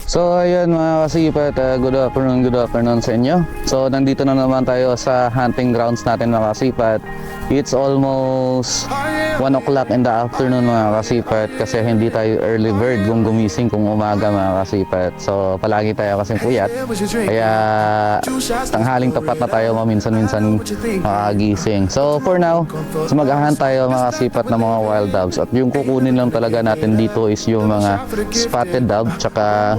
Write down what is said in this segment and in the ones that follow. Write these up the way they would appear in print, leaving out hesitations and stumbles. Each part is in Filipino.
So ayun mga kasipat, good afternoon sa inyo. So nandito na naman tayo sa hunting grounds natin mga kasipat. It's almost 1 o'clock in the afternoon mga kasipat, kasi hindi tayo early bird kung gumising kung umaga mga kasipat. So palagi tayo kasing puyat, kaya tanghaling tapat na tayo maminsan-minsan makagising. So for now, mag-ahan tayo mga kasipat ng mga wild doves, at yung kukunin lang talaga natin dito is yung mga spotted dove tsaka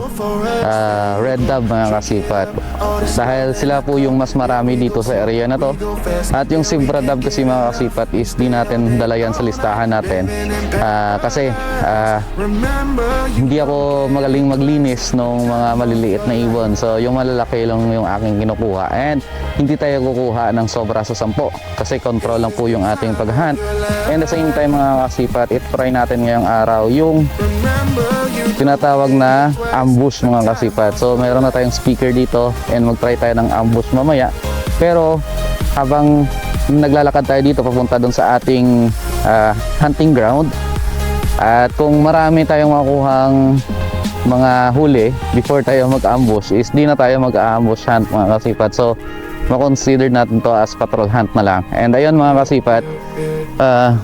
red dove mga kasipat, dahil sila po yung mas marami dito sa area na to. At yung zebra dove kasi mga kasipat is di natin dala yan sa listahan natin, kasi hindi ako magaling maglinis ng mga maliliit na ibon. So yung malalaki lang yung aking kinukuha, and hindi tayo kukuha ng sobra sa 10 kasi control lang po yung ating pag-hunt. And at the same time mga kasipat, try natin ngayong araw yung tinatawag na ambush mga kasipat. So meron na tayong speaker dito, and mag-try tayo ng ambush mamaya. Pero habang naglalakad tayo dito papunta doon sa ating hunting ground, at kung marami tayong makuhang mga huli before tayo mag-ambush, is di na tayo mag-ambush hunt mga kasipat. So makonsider natin to as patrol hunt na lang. And ayun mga kasipat,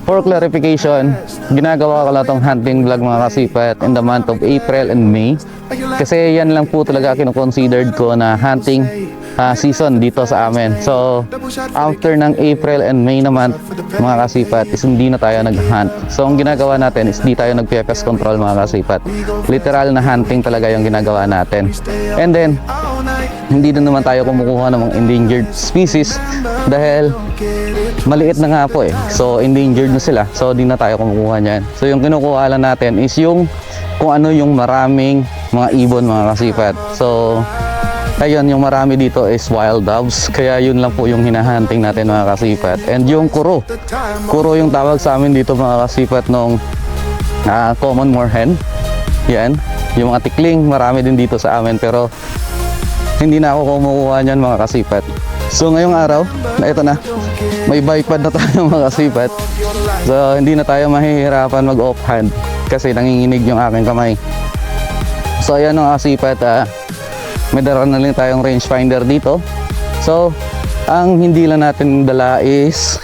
for clarification, ginagawa ko lang tong hunting vlog mga kasipat in the month of April and May, kasi yan lang po talaga kino-considered ko na hunting season dito sa amin. So after ng April and May naman mga kasipat, is hindi na tayo nag-hunt. So ang ginagawa natin is di tayo nag-pest control mga kasipat. Literal na hunting talaga yung ginagawa natin. And then hindi din naman tayo kumukuha ng mga endangered species, dahil maliit na nga po eh. So endangered na sila, so di na tayo kumukuha niyan. So yung kinukuha lang natin is yung kung ano yung maraming mga ibon mga kasipat. So ayun, yung marami dito is wild doves, kaya yun lang po yung hinahunting natin mga kasipat. And yung kuro yung tawag sa amin dito mga kasipat nung common moorhen. Yan, yung mga tikling marami din dito sa amin, pero hindi na ako kumukuha niyan mga kasipat. So ngayong araw, ito na, may bipod na tayo mga kasipat. So hindi na tayo mahihirapan mag-off hand kasi nanginginig yung aking kamay. So ayan mga kasipat, may dala na lang tayong rangefinder dito. So ang hindi lang natin dala is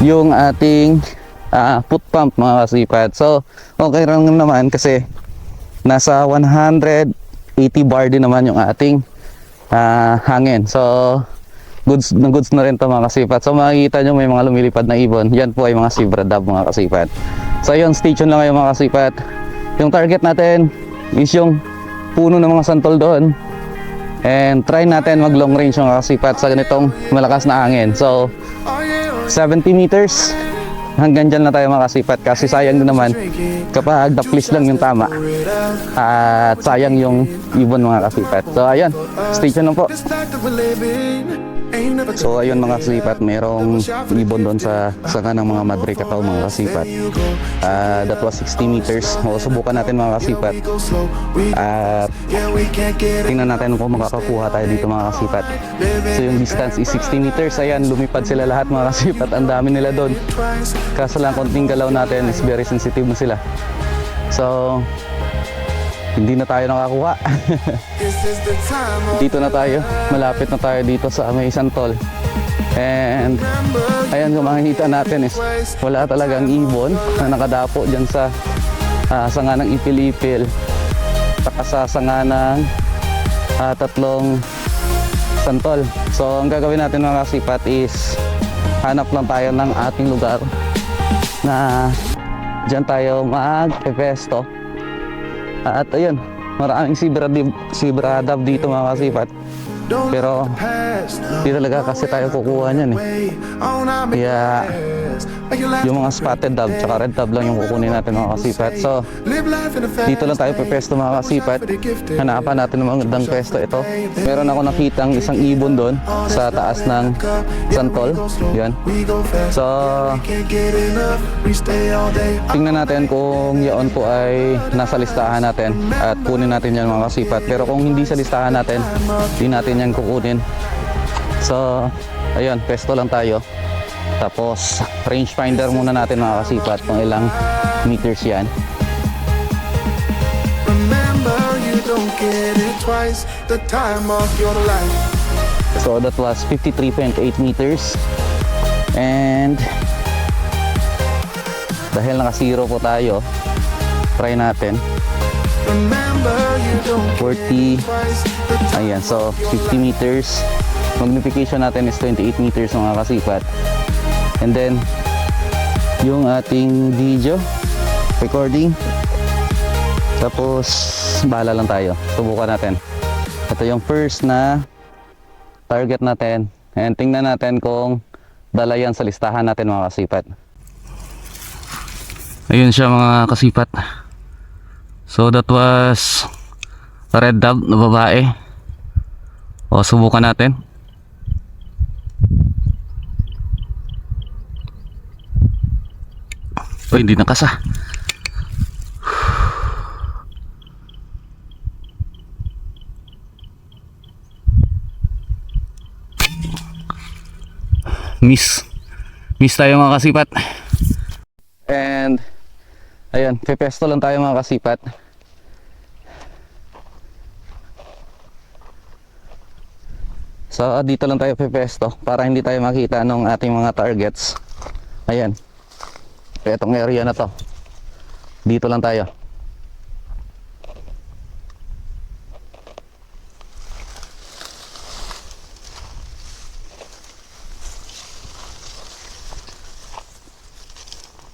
yung ating foot pump mga kasipat. So okay lang naman kasi nasa 180 bar din naman yung ating hangin. So goods na rin to mga kasipat. So makikita nyo may mga lumilipad na ibon. Yan po ay mga zebra dove mga kasipat. So yun, stay tuned lang kayo mga kasipat. Yung target natin is yung puno ng mga santol doon, and try natin mag long range mga kasipat sa ganitong malakas na hangin. So 70 meters hanggang dyan na tayo mga kasipat, kasi sayang din naman kapag daplis lang yung tama, at sayang yung ibon mga kasipat. So ayun, stay tuned lang po. So ayun mga kasipat, merong ibon doon sa sanga ng mga madre kataw mga kasipat. That was 60 meters. Subukan natin mga kasipat, at tingnan natin kung makakakuha tayo dito mga kasipat. So yung distance is 60 meters. Ayan, lumipad sila lahat mga kasipat. Ang dami nila doon, kaso lang konting galaw natin is very sensitive na sila. So hindi na tayo nakakuha. Dito na tayo, malapit na tayo dito sa may santol. And ayan, kung makikita natin is wala talagang ibon na nakadapo dyan sa sanga ng ipil-ipil, saka sa sanga ng tatlong santol. So ang gagawin natin mga kasipat is hanap lang tayo ng ating lugar na dyan tayo mag-pesto. At ayun, maraming zebra dove dito mga kasipat, pero di talaga kasi tayo kukuha niyan eh. Kaya yung mga spotted dove tsaka red dove lang yung kukunin natin mga kasipat. So dito lang tayo pepesto mga kasipat. Hanapan natin ng magandang pesto ito. Meron ako nakitang isang ibon doon sa taas ng santol. Yan. So tingnan natin kung yaon po ay nasa listahan natin, at kunin natin yan mga kasipat. Pero kung hindi sa listahan natin, di natin yan kukunin. So ayun, pesto lang tayo. Tapos rangefinder muna natin mga kasipat kung ilang meters yan. don't get it twice. The time of your life. So that was 53.8 meters. And dahil naka-zero po tayo, try natin. Remember, you don't 40. get it twice. The time Ayan, so 50 meters. Magnification natin is 28 meters mga kasipat. And then, yung ating video recording. Tapos, bahala lang tayo. Subukan natin. Ito yung first na target natin. And tingnan natin kung dala yan sa listahan natin mga kasipat. Ayun siya mga kasipat. So that was a red dove na babae. O subukan natin. O hindi nakasa. Miss tayo mga kasipat. And ayun, pepesto lang tayo mga kasipat. So dito lang tayo pepesto para hindi tayo makita ng ating mga targets. Ayan, etong area na to, dito lang tayo.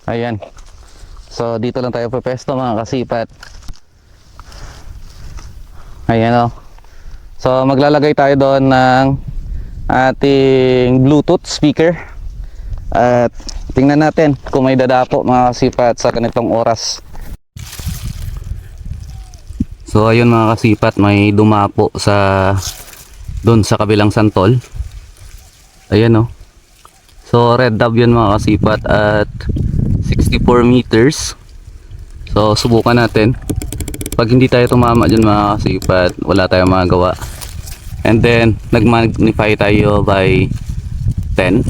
Ayan. So dito lang tayo pepesto mga kasipat. Ayan o. So maglalagay tayo doon ng ating Bluetooth speaker. At tingnan natin kung may dadapo mga kasipat sa ganitong oras. So ayun mga kasipat, may dumapo sa doon sa kabilang santol. Ayan o. So red dove yun mga kasipat at 64 meters. So subukan natin. Pag hindi tayo tumama dyan mga kasipat, wala tayong magagawa. And then nag-magnify tayo by 10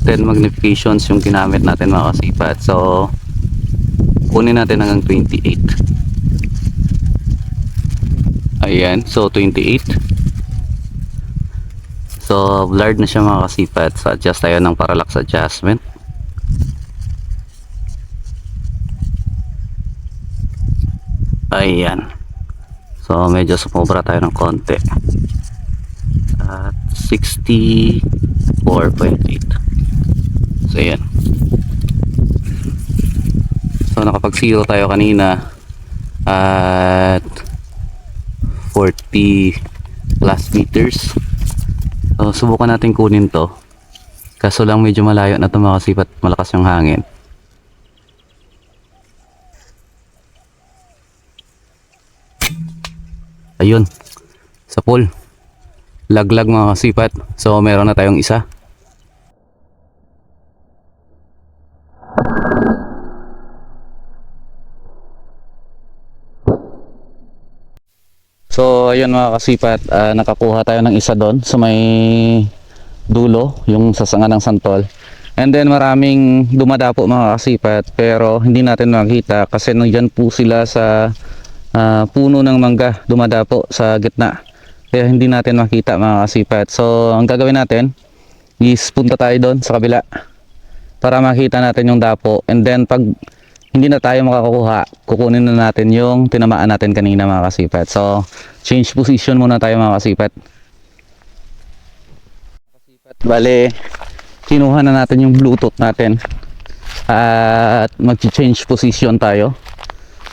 magnifications yung ginamit natin mga kasipat. So kunin natin hanggang 28. Ayan, so 28. So blurred na siya mga kasipat. So adjust tayo ng parallax adjustment. Ayan. So medyo sumobra tayo ng konti. At 64.8. So ayan. So nakapag zero tayo kanina at 40 plus meters. So subukan natin kunin to. Kaso lang medyo malayo na ito mga kasipat, malakas yung hangin. Ayun, sa pool, laglag mga kasipat. So meron na tayong isa. So ayun mga kasipat, nakakuha tayo ng isa doon sa may dulo, yung sasanga ng santol. And then maraming dumadapo mga kasipat, pero hindi natin makita kasi nandiyan po sila sa puno ng mangga, dumadapo sa gitna, kaya hindi natin makita mga kasipat. So ang gagawin natin is punta tayo doon sa kabila para makita natin yung dapo, and then pag hindi na tayo makakuha, kukunin na natin yung tinamaan natin kanina mga kasipat. So change position muna tayo mga kasipat. Bale, kinuha na natin yung Bluetooth natin at mag-change position tayo.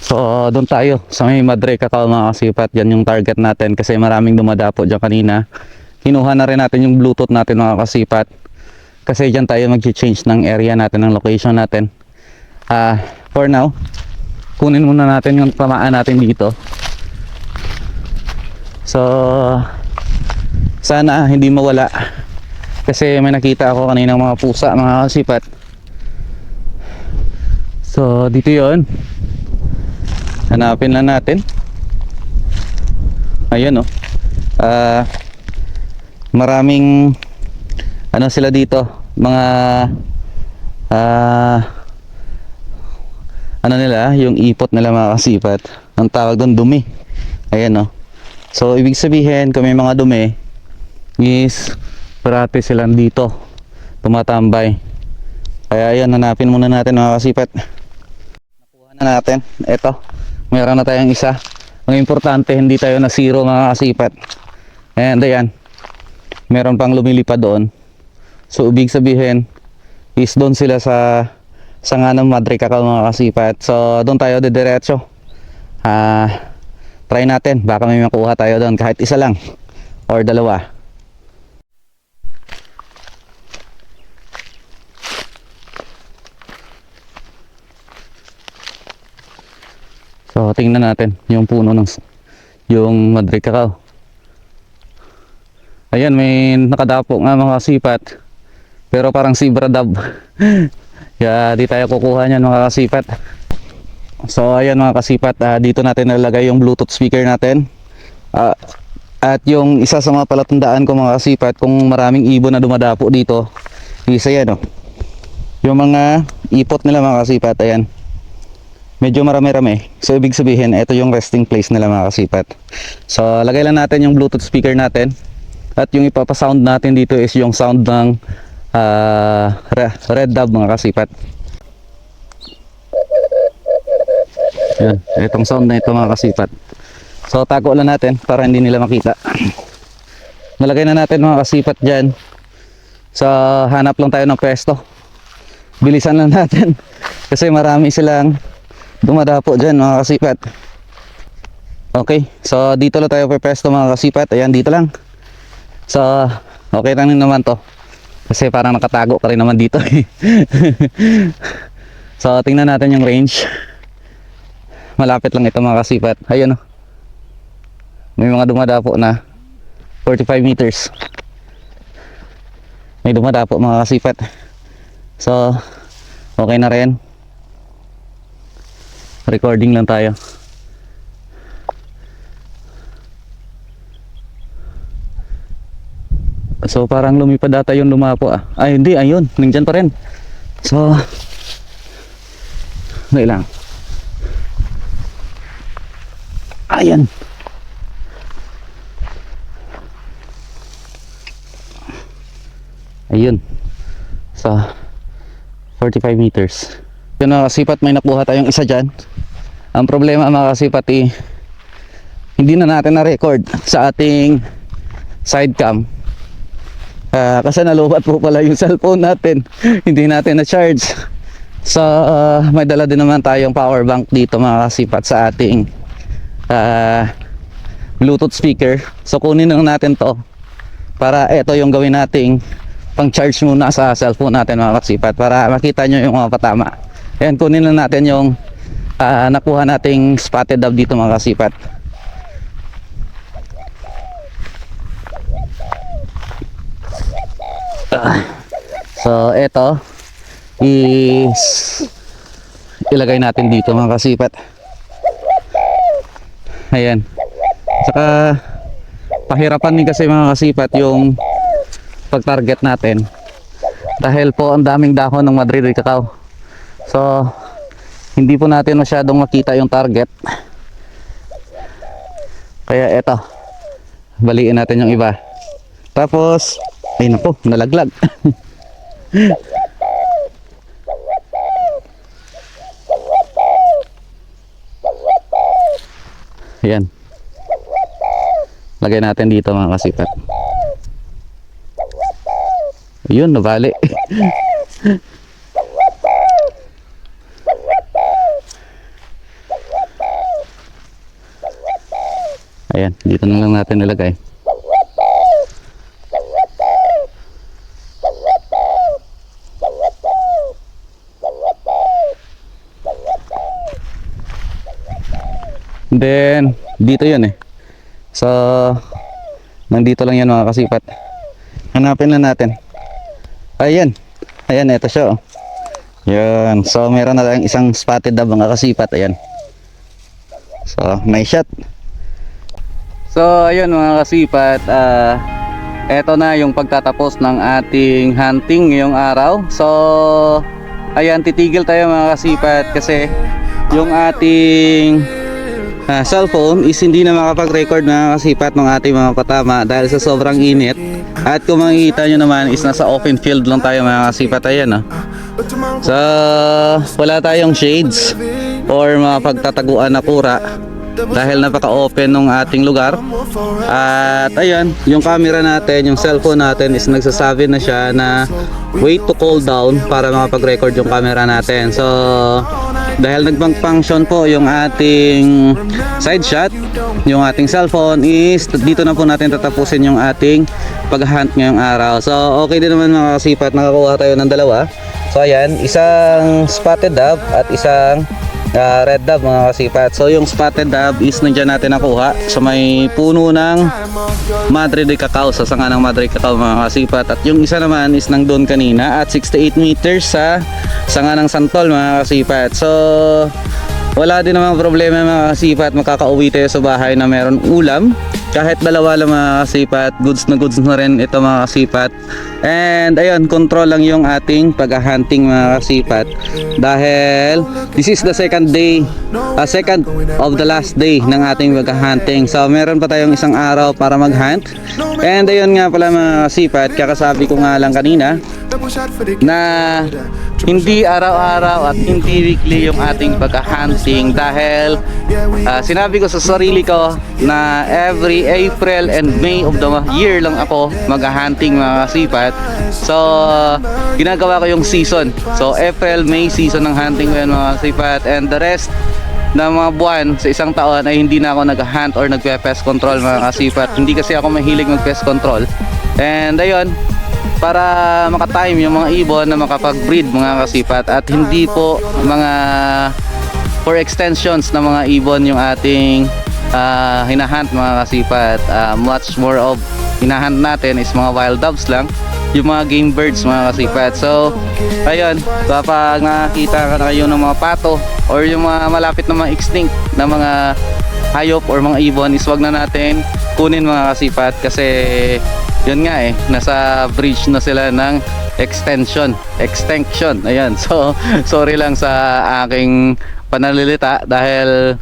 So doon tayo sa may Madre Cacao mga kasipat. Yan yung target natin kasi maraming dumadapo dyan kanina. Kinuha na rin natin yung Bluetooth natin mga kasipat kasi dyan tayo mag-change ng area natin, ng location natin. For now, kunin muna natin yung tamaan natin dito. So sana hindi mawala kasi may nakita ako kaninang mga pusa mga kasipat. So dito yon, hanapin lang natin. Ayun oh. Maraming ano sila dito, mga ano nila, yung ipot nila mga kasipat. Ang tawag doon, dumi. Ayan no. So ibig sabihin kung may mga dumi is parati silang dito tumatambay. Kaya ayan, hanapin muna natin mga kasipat. Nakuha na natin. Eto, meron na tayong isa. Ang importante hindi tayo na zero mga kasipat. And ayan, meron pang lumilipad doon. So ibig sabihin is doon sila sa nga ng Madre Cacao mga kasipat. So doon tayo didiretso. Try natin, baka may makuha tayo doon kahit isa lang or dalawa. So tingnan natin yung puno ng yung Madre Cacao. Ayan, may nakadapo nga mga kasipat. Pero parang zebra dove. Kaya di tayo kukuha niyan mga kasipat. So ayan mga kasipat, dito natin nalagay yung Bluetooth speaker natin. At yung isa sa mga palatandaan ko mga kasipat, kung maraming ibon na dumadapo dito, isa yan, oh. Yung mga ipot nila mga kasipat, ayan. Medyo marami-rami. So ibig sabihin, ito yung resting place nila mga kasipat. So lagay lang natin yung Bluetooth speaker natin. At yung ipapasound natin dito is yung sound ng red dove mga kasipat. Yan, itong sound na ito mga kasipat. So tago lang natin para hindi nila makita. Nalagay na natin mga kasipat dyan. So hanap lang tayo ng pwesto. Bilisan lang natin kasi marami silang dumadapo dyan mga kasipat. Okay, so dito lang tayo pwesto mga kasipat. Ayan, dito lang. So okay lang naman to kasi parang nakatago ka rin naman dito. So tingnan natin yung range. Malapit lang ito mga kasipat. Ayan, oh. May mga dumadapo na 45 meters. May dumadapo mga kasipat. So okay na rin. Recording lang tayo. So parang lumipad ata yung lumapo ah. Ay hindi, ayun, nandyan pa rin. So wait lang. Ayan. Ayun. So 45 meters. Yun mga kasipat, may nakuha tayong isa dyan. Ang problema mga kasipat hindi na natin na-record sa ating sidecam. Kasi nalubat po pala yung cellphone natin. Hindi natin na-charge. So may dala din naman tayong power bank dito mga kasipat sa ating Bluetooth speaker. So kunin lang natin to para ito yung gawin nating pang charge muna sa cellphone natin mga kasipat para makita nyo yung mga patama. Ayan, kunin lang natin yung nakuha nating spotted dove dito mga kasipat. So ito is ilagay natin dito mga kasipat. Ayan. Saka pahirapan din kasi mga kasipat yung pag-target natin dahil po ang daming dahon ng Madre Cacao. So hindi po natin masyadong makita yung target. Kaya eto, baliin natin yung iba. Tapos ay naku, nalaglag. Ayan. Lagay natin dito mga kasipat. Ayun, nabali. Ayan, dito na lang natin nilagay. Then dito yun so nandito lang yan mga kasipat. Hanapin lang natin. Ayan, ayan, ito siya, oh. Yan, so meron na lang isang spotted dove mga kasipat. Ayan, so may shot. So ayun mga kasipat, eto na yung pagtatapos ng ating hunting ngayong araw. So ayan, titigil tayo mga kasipat kasi yung ating cellphone is hindi na makapag-record na kasipat ng ating mga patama dahil sa sobrang init. At kung makikita nyo naman is nasa open field lang tayo mga kasipat. Ayan, so wala tayong shades or mga pagtataguan na kura dahil napaka-open ng ating lugar. At ayun, yung camera natin, yung cellphone natin is nagsasabi na siya na wait to cool down para makapag-record yung camera natin. So dahil nag-function po yung ating side shot, yung ating cellphone is dito na po natin tatapusin yung ating pag-hunt ngayong araw. So okay din naman mga kasipat, nakakuha tayo ng dalawa. So ayan, isang spotted dove at isang red dove mga kasipat. So yung spotted dove is nandiyan natin nakuha sa may puno ng Madre de Cacao, sa sanga ng Madre de Cacao mga kasipat. At yung isa naman is nandun kanina at 68 meters sa sanga ng Santol mga kasipat. So wala din namang problema mga kasipat, makakauwi tayo sa bahay na meron ulam. Kahit dalawa lang mga kasipat, goods na rin ito mga kasipat. And ayun, control lang yung ating pag-hunting mga kasipat. Dahil this is the second of the last day ng ating pag-hunting. So meron pa tayong isang araw para mag-hunt. And ayun nga pala mga kasipat, kakasabi ko nga lang kanina na hindi araw-araw at hindi weekly yung ating pag-hunting dahil sinabi ko sa sarili ko na every April and May of the year lang ako mag-hunting mga kasipat. So ginagawa ko yung season. So April, May season ng hunting ko yan mga kasipat, and the rest na mga buwan sa isang taon ay hindi na ako nag-hunt or nagpe-pest control mga kasipat. Hindi kasi ako mahilig mag-pest control. And ayun, para makatime yung mga ibon na makapag-breed mga kasipat, at hindi po mga for extensions na mga ibon yung ating hinahunt mga kasipat. Much more of hinahunt natin is mga wild doves lang, yung mga game birds mga kasipat. So ayun, kapag nakakita ka na kayo ng mga pato or yung mga malapit na mga extinct na mga hayop or mga ibon, is wag na natin kunin mga kasipat kasi yun nga nasa bridge na sila ng extension. Ayan, so sorry lang sa aking panalilita dahil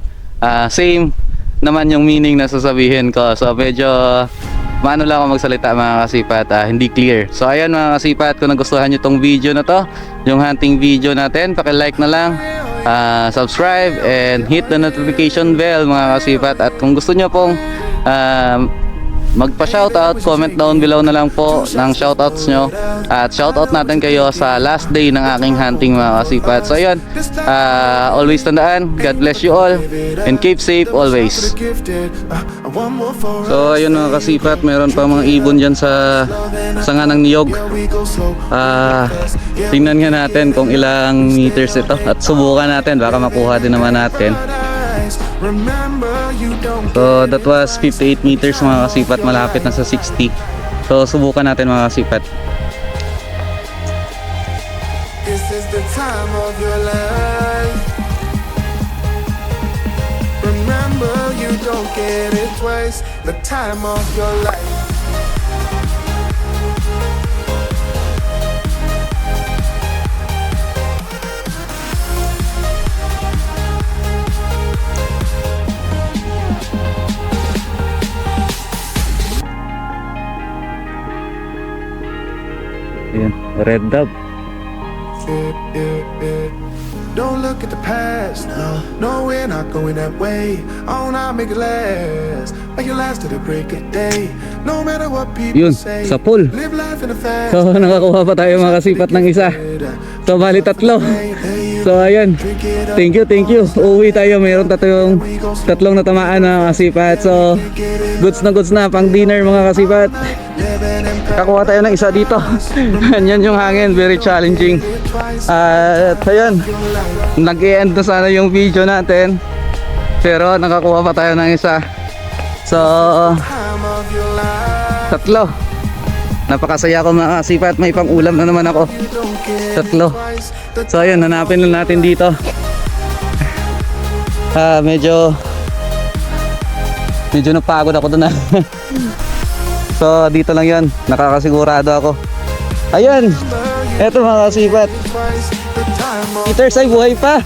same naman yung meaning na sasabihin ko. So medyo maano lang ako magsalita mga kasipat, hindi clear. So ayan mga kasipat, kung nagustuhan nyo tong video na to, yung hunting video natin, paki-like na lang, subscribe and hit the notification bell mga kasipat. At kung gusto nyo pong magpa-shoutout, comment down below na lang po ng shoutouts nyo at shoutout natin kayo sa last day ng aking hunting mga kasipat. So ayun, always tandaan, God bless you all and keep safe always. So ayun mga kasipat, meron pa mga ibon dyan sa sanga ng niyog. Tingnan nga natin kung ilang meters ito at subukan natin, baka makuha din naman natin. So that was 58 meters mga kasipat, malapit na sa 60. So subukan natin mga kasipat. This is the time of your life. Remember, you don't get it twice. The time of your life. Ayan, red dove. Don't look at the past, no, we're not going that way. Oh, now make it last, make it last to the break of day. No matter what people Yun, say, sa pool. live life in the fast. So nakakuha pa tayo mga kasipat ng isa. So bali tatlo. So ayun, thank you. Uuwi tayo, mayroon tatlong natamaan na kasipat. So goods na pang dinner mga kasipat. Kakuha tayo ng isa dito. Yan yung hangin, very challenging. At ayun, nag-i-end na sana yung video natin, pero nakakuha pa tayo ng isa. So tatlo. Napakasaya ko mga kasipat, may pang ulam na naman ako. Tatlo. So ayun, hanapin lang natin dito. Medyo napagod ako doon. So dito lang yun, nakakasigurado ako. Ayun, eto mga kasipat, meters ay buhay pa.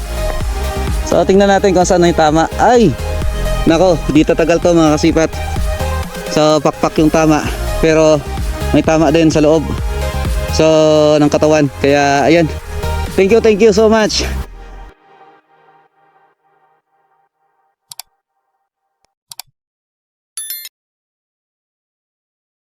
So tingnan natin kung saan yung tama. Ay, Nako, di tatagal to mga kasipat. Sa pakpak yung tama, pero may tama din sa loob ng katawan. Kaya ayan, thank you so much.